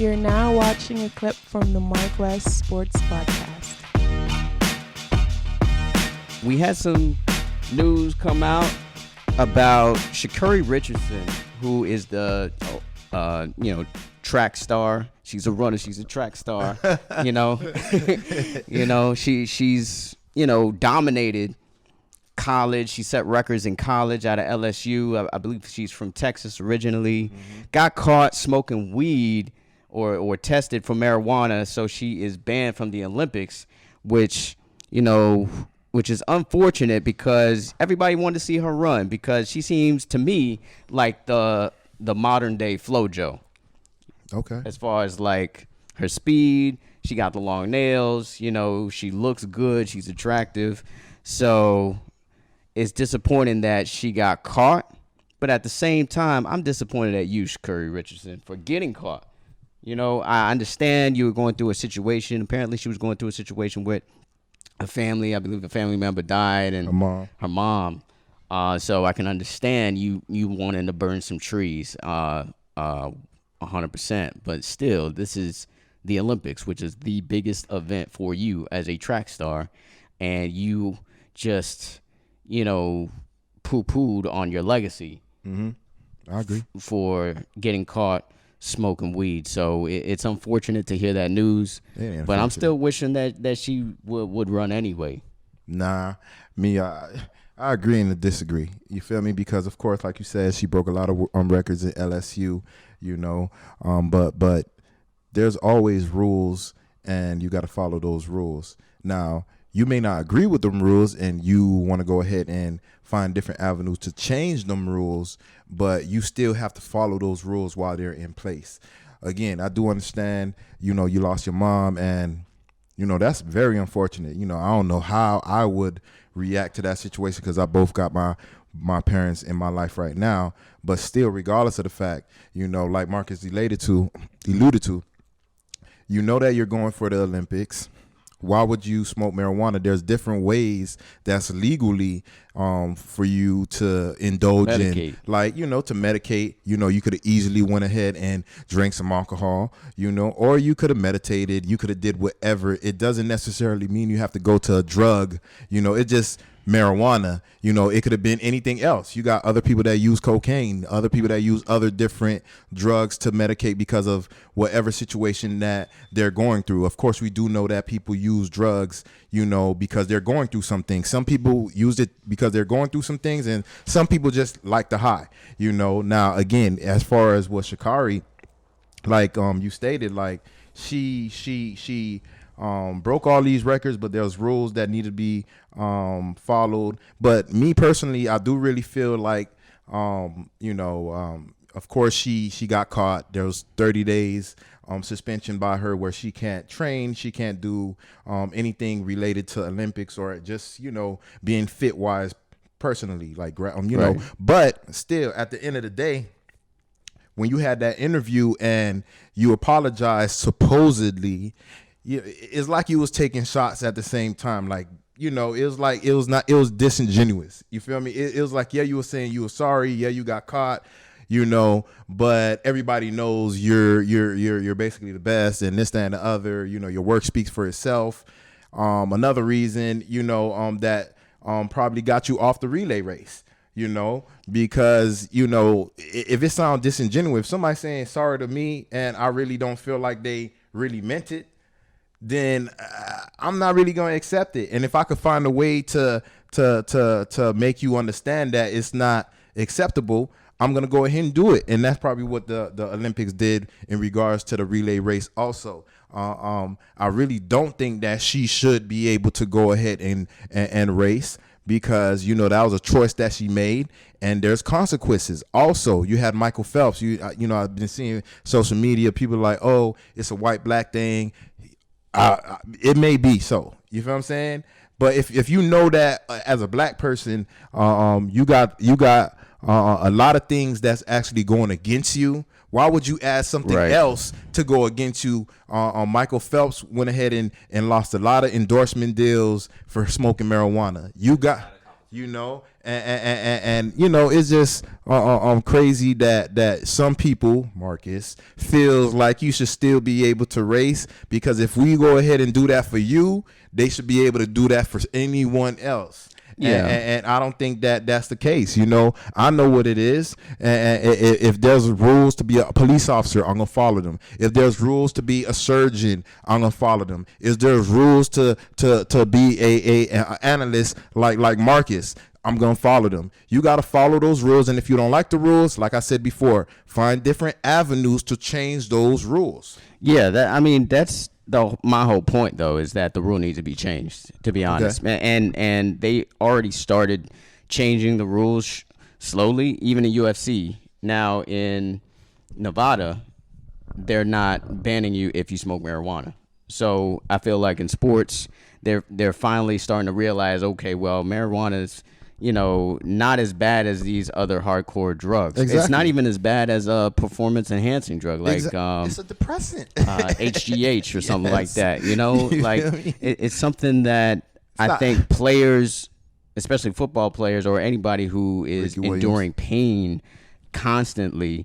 You're now watching a clip from the MarcWes Sports Podcast. We had some news come out about Sha'Carri Richardson, who is the, track star. She's a runner. She's a track star. She's dominated college. She set records in college out of LSU. I believe she's from Texas originally. Got caught smoking weed or tested for marijuana, so she is banned from the Olympics, which is unfortunate because everybody wanted to see her run because she seems to me like the modern day Flojo. Okay. As far as like her speed, she got the long nails, she looks good, she's attractive. So it's disappointing that she got caught, but at the same time, I'm disappointed at you, Sha'Carri Richardson, for getting caught. I understand you were going through a situation. Apparently she was going through a situation with a family. I believe a family member died and her mom. So I can understand you wanting to burn some trees, 100%. But still, this is the Olympics, which is the biggest event for you as a track star, and you just poo-pooed on your legacy. I agree. For getting caught smoking weed. So it's unfortunate to hear that news, but I'm still wishing that she would run anyway. Nah, I agree and disagree. You feel me? Because of course, like you said, she broke a lot of records at LSU, but there's always rules and you got to follow those rules. Now, you may not agree with them rules and you want to go ahead and find different avenues to change them rules, but you still have to follow those rules while they're in place. Again, I do understand, you lost your mom and, that's very unfortunate. I don't know how I would react to that situation because I both got my parents in my life right now, but still, regardless of the fact, like Marcus alluded to, that you're going for the Olympics. Why would you smoke marijuana? There's different ways that's legally for you to indulge in, like, to medicate. You could have easily went ahead and drank some alcohol, or you could have meditated. You could have did whatever. It doesn't necessarily mean you have to go to a drug. It just marijuana, it could have been anything else. You got other people that use cocaine, other people that use other different drugs to medicate because of whatever situation that they're going through. Of course, we do know that people use drugs, because they're going through some things. Some people use it because they're going through some things, and some people just like the high, Now, again, as far as what Sha'Carri, like you stated, like she broke all these records, but there's rules that need to be followed. But me personally, I do really feel like, of course, she got caught. There was 30 days suspension by her where she can't train, she can't do anything related to Olympics or just being fit wise personally, like right. But still, at the end of the day, when you had that interview and you apologized supposedly, it's like you was taking shots at the same time. Like, it was disingenuous. You feel me? It was like, yeah, you were saying you were sorry. Yeah, you got caught, but everybody knows you're basically the best and this, that, and the other. Your work speaks for itself. Another reason, that probably got you off the relay race, because, if it sounds disingenuous, if somebody's saying sorry to me and I really don't feel like they really meant it, then I'm not really going to accept it. And if I could find a way to make you understand that it's not acceptable, I'm going to go ahead and do it. And that's probably what the Olympics did in regards to the relay race also. I really don't think that she should be able to go ahead and race because, that was a choice that she made and there's consequences. Also, you had Michael Phelps. I've been seeing social media, people like, oh, it's a white black thing. It may be so. You feel what I'm saying? But if you know that as a black person, you got a lot of things that's actually going against you. Why would you add something else to go against you? Michael Phelps went ahead and lost a lot of endorsement deals for smoking marijuana. You got, And you know, it's just crazy that some people, Marcus, feels like you should still be able to race, because if we go ahead and do that for you, they should be able to do that for anyone else. Yeah, and I don't think that that's the case. You know, I know what it is. And if there's rules to be a police officer, I'm gonna follow them. If there's rules to be a surgeon, I'm gonna follow them. If there's rules to be a analyst like Marcus, I'm gonna follow them. You gotta follow those rules, and if you don't like the rules, like I said before, find different avenues to change those rules. Yeah, that's my whole point, though, is that the rule needs to be changed, to be honest. Okay. And they already started changing the rules slowly, even in UFC. Now in Nevada, they're not banning you if you smoke marijuana. So I feel like in sports, they're finally starting to realize, okay, well, marijuana is, you know, not as bad as these other hardcore drugs. Exactly. It's not even as bad as a performance enhancing drug like it's a depressant, HGH or something like that. You know, like it's something that I think players, especially football players or anybody who is enduring pain constantly,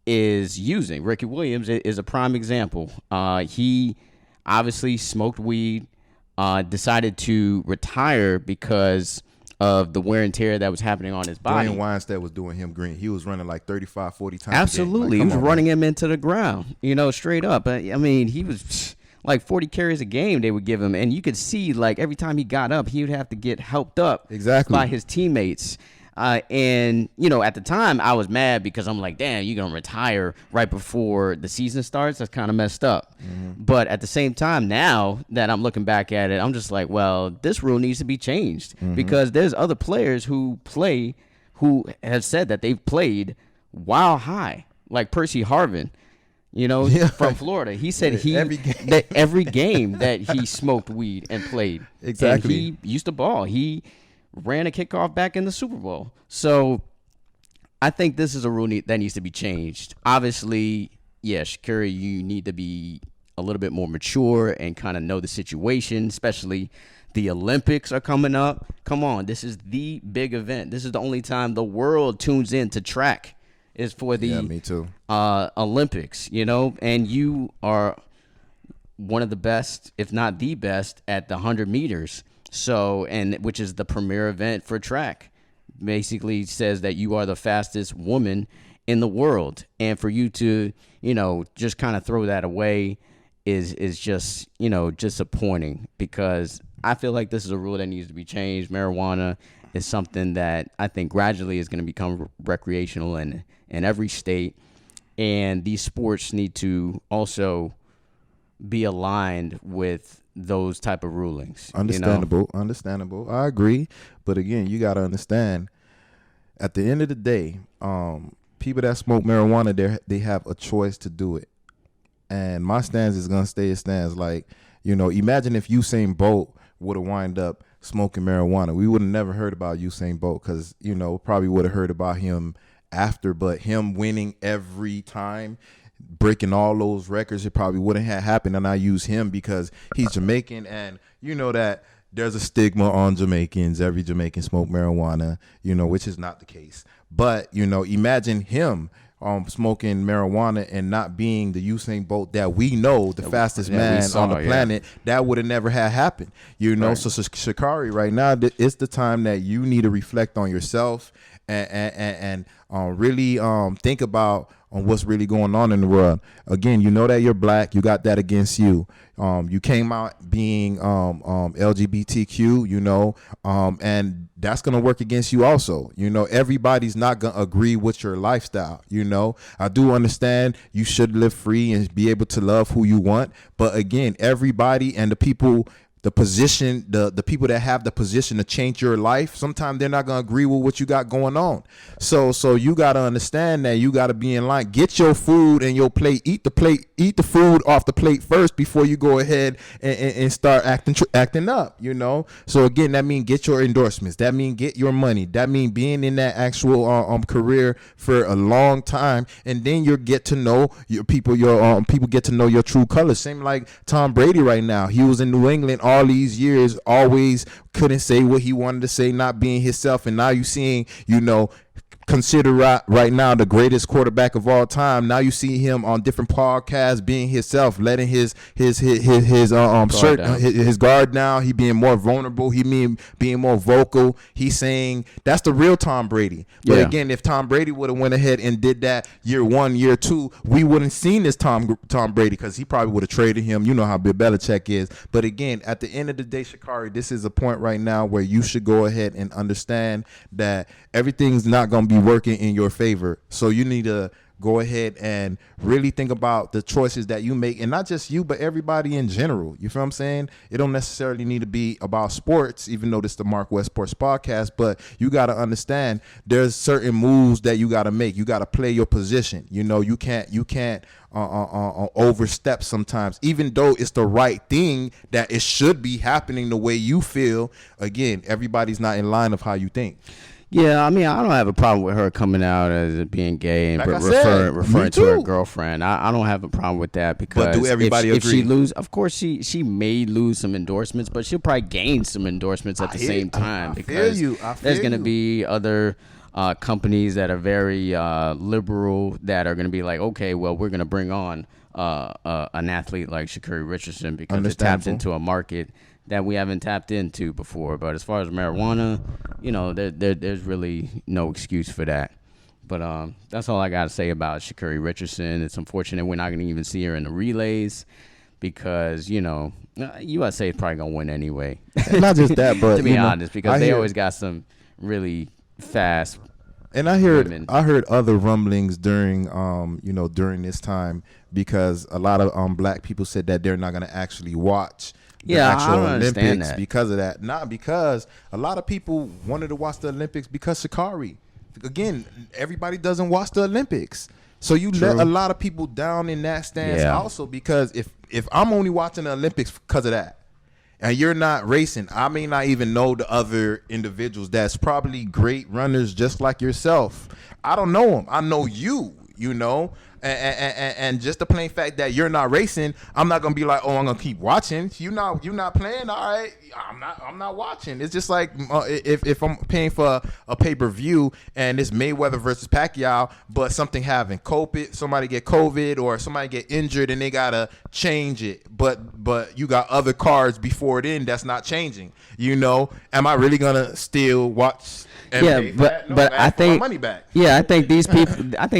is using. Ricky Williams is a prime example. He obviously smoked weed, decided to retire because of the wear and tear that was happening on his body. Dwayne Weinstead was doing him green. He was running like 35, 40 times. Absolutely. Like, he was running him into the ground, you know, straight up. I mean, he was like 40 carries a game they would give him. And you could see, like, every time he got up, he would have to get helped up by his teammates. And, you know, at the time, I was mad because I'm like, damn, you're going to retire right before the season starts? That's kind of messed up. Mm-hmm. But at the same time, now that I'm looking back at it, I'm just like, well, this rule needs to be changed, because there's other players who have said that they've played while high, like Percy Harvin, you know, from Florida. He said every game that he smoked weed and played. Exactly. And he used to ball. He ran a kickoff back in the Super Bowl. So I think this is a rule that needs to be changed. Obviously, yeah, Sha'Carri, you need to be a little bit more mature and kind of know the situation, especially the Olympics are coming up. Come on, this is the big event. This is the only time the world tunes in to track, is for the me too. Olympics, you know, and you are one of the best, if not the best, at the 100 meters. So, and which is the premier event for track, basically says that you are the fastest woman in the world. And for you to, you know, just kind of throw that away is just, you know, disappointing, because I feel like this is a rule that needs to be changed. Marijuana is something that I think gradually is going to become recreational in every state. And these sports need to also be aligned with those type of rulings. Understandable. I agree. But again, you got to understand, at the end of the day, people that smoke marijuana, they have a choice to do it. And my stance is going to stay a stance. Like, you know, imagine if Usain Bolt would have wind up smoking marijuana. We would have never heard about Usain Bolt, because, you know, probably would have heard about him after, but him winning every time, breaking all those records, it probably wouldn't have happened. And I use him because he's Jamaican, and you know that there's a stigma on Jamaicans. Every Jamaican smoke marijuana, you know, which is not the case. But, you know, imagine him smoking marijuana and not being the Usain Bolt that we know, the fastest man on the planet. That would have never had happened, you know. Right. So Sha'Carri, right now, it's the time that you need to reflect on yourself and really think about what's really going on in the world. Again, you know that you're black. You got that against you. You came out being LGBTQ, you know, and that's going to work against you also. You know, everybody's not going to agree with your lifestyle. You know, I do understand you should live free and be able to love who you want. But again, everybody and the people, the position, the people that have the position to change your life, sometimes they're not going to agree with what you got going on. So you got to understand that you got to be in line. Get your food and your plate. Eat the food off the plate first before you go ahead and start acting up, you know. So again, that means get your endorsements. That means get your money. That means being in that actual career for a long time, and then you get to know your people. Your people get to know your true colors. Same like Tom Brady right now. He was in New England all all these years always couldn't say what he wanted to say, not being himself, and now you seeing, considered right now the greatest quarterback of all time. Now you see him on different podcasts being himself, letting his guard down. He being more vulnerable. He being more vocal. He's saying that's the real Tom Brady. But again, if Tom Brady would have went ahead and did that year 1, year 2, we wouldn't seen this Tom Brady, because he probably would have traded him. You know how Bill Belichick is. But again, at the end of the day, Sha'Carri, this is a point right now where you should go ahead and understand that everything's not going to be working in your favor. So you need to go ahead and really think about the choices that you make, and not just you, but everybody in general. You feel what I'm saying? It don't necessarily need to be about sports, even though this is the MarcWes Sports Podcast, but you got to understand there's certain moves that you got to make. You got to play your position. You can't overstep sometimes, even though it's the right thing, that it should be happening the way you feel. Again, everybody's not in line of how you think. Yeah, I mean, I don't have a problem with her coming out as being gay and referring to her girlfriend. I don't have a problem with that, because but do everybody agree? If she lose, of course she may lose some endorsements, but she'll probably gain some endorsements at the same time, because there's going to be other companies that are very liberal that are going to be like, okay, well, we're going to bring on an athlete like Sha'Carri Richardson, because it taps into a market that we haven't tapped into before. But as far as marijuana, there's really no excuse for that. But that's all I got to say about Sha'Carri Richardson. It's unfortunate we're not going to even see her in the relays, because, USA is probably going to win anyway. And not just that, but to be honest, because they always got some really fast. And I heard other rumblings during during this time, because a lot of black people said that they're not going to actually watch the actual Olympics because of that. Not because a lot of people wanted to watch the Olympics because Sha'Carri. Again, everybody doesn't watch the Olympics. So you let a lot of people down in that stance also, because if I'm only watching the Olympics because of that, and you're not racing, I may not even know the other individuals that's probably great runners just like yourself. I don't know them. I know you, and just the plain fact that you're not racing, I'm not gonna be like, oh, I'm gonna keep watching. You're not playing. All right, I'm not watching. It's just like if I'm paying for a pay-per-view and it's Mayweather versus Pacquiao, but something having somebody get COVID or somebody get injured and they gotta change it, but you got other cards before it in that's not changing. Am I really gonna still watch? But I think money back. Yeah, I think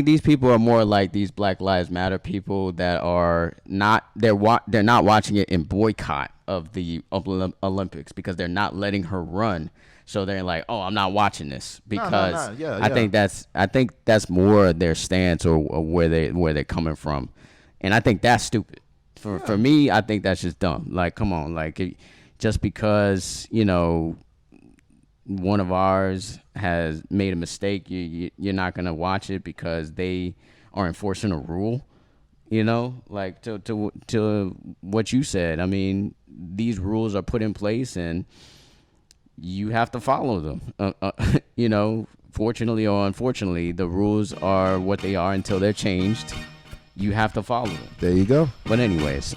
these people are more like these Black Lives Matter people that are not they're not watching it in boycott of the Olympics, because they're not letting her run. So they're like, oh, I'm not watching this, because Yeah. I think that's more their stance, or where they're coming from, and I think that's stupid. For me, I think that's just dumb. Like, come on, like just because one of ours has made a mistake, you're not gonna watch it because they are enforcing a rule. Like to what you said. I mean, these rules are put in place and you have to follow them. Fortunately or unfortunately, the rules are what they are until they're changed. You have to follow them. There you go. But anyways.